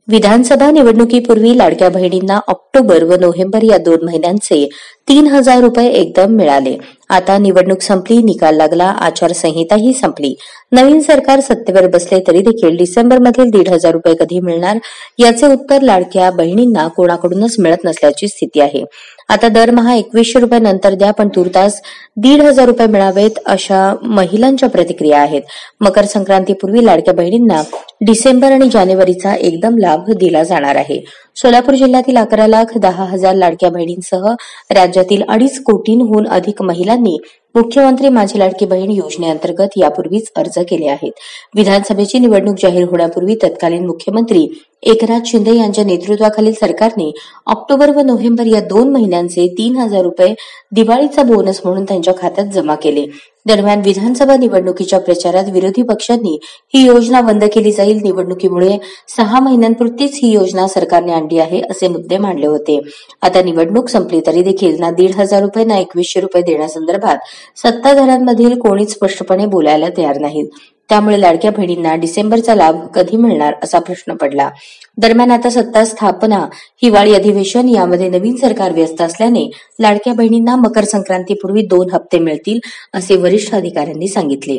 विधानसभा निवडणुकीपूर्वी लाडक्या बहिणींना ऑक्टोबर व नोव्हेंबर या 2 महिन्यांचे 3,000 रुपये एकदम मिळाले. आता निवडणूक संपली, निकाल लागला, आचारसंहिताही संपली. नवीन सरकार सत्तेवर बसले तरी देखील डिसेंबरमधील 1,500 रुपये कधी मिळणार याचे उत्तर लाडक्या बहिणींना कोणाकडूनच मिळत नसल्याची स्थिती आहे. आता दरमहा 2100 रुपये नंतर द्या, पण तुर्तास 1,500 रुपये मिळावेत अशा महिलांच्या प्रतिक्रिया आहेत. मकर संक्रांतीपूर्वी लाडक्या बहिणींना डिसेंबर आणि जानेवारीचा एकदम लाभ दिला जाणार आहे. सोलापूर जिल्ह्यातील 11,10,000 लाडक्या बहिणींसह राज्यातील 2.5 कोटींहून अधिक महिलांनी मुख्यमंत्री माझी लाडकी बहीण योजनेअंतर्गत यापूर्वीच अर्ज केले आहेत. विधानसभेची निवडणूक जाहीर होण्यापूर्वी तत्कालीन मुख्यमंत्री एकनाथ शिंदे यांच्या नेतृत्वाखालील सरकारने ऑक्टोबर व नोव्हेंबर या 2 महिन्यांचे 3,000 रुपये दिवाळीचा बोनस म्हणून त्यांच्या खात्यात जमा केले. दरम्यान विधानसभा निवडणुकीच्या प्रचारात विरोधी पक्षांनी ही योजना बंद केली जाईल, निवडणुकीमुळे 6 महिन्यांपुरतीच ही योजना सरकारने आणली आहे असे मुद्दे मांडले होते. आता निवडणूक संपली तरी देखील ना 1,500 रुपये ना 2100 रुपये देण्यासंदर्भात सत्ताधाऱ्यांमधील कोणीच स्पष्टपणे बोलायला तयार नाहीत. त्यामुळे लाडक्या बहिणींना डिसेंबरचा लाभ कधी मिळणार असा प्रश्न पडला. दरम्यान आता सत्ता स्थापना, हिवाळी अधिवेशन यामध्ये नवीन सरकार व्यस्त असल्याने लाडक्या बहिणींना मकर संक्रांतीपूर्वी 2 हप्ते मिळतील असे वरिष्ठ अधिकाऱ्यांनी सांगितले.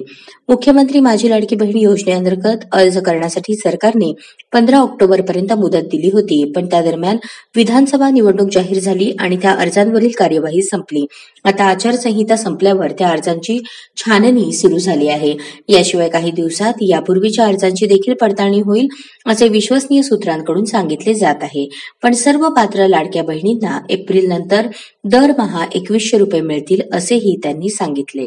मुख्यमंत्री माझी लाडकी बहीण योजनेअंतर्गत अर्ज करण्यासाठी सरकारने 15 ऑक्टोबरपर्यंत मुदत दिली होती, पण त्या दरम्यान विधानसभा निवडणूक जाहीर झाली आणि त्या अर्जांवरील कार्यवाही संपली. आता आचारसंहिता संपल्यावर त्या अर्जांची छाननी सुरू झाली आहे. याशिवाय काही दिवसात यापूर्वीच्या अर्जांची देखील पडताळणी होईल असे विश्वसनीय सूत्रांकडून सांगितले जात आहे. पण सर्व पात्र लाडक्या बहिणींना एप्रिल नंतर दरमहा 2100 रुपये मिळतील असेही त्यांनी सांगितले.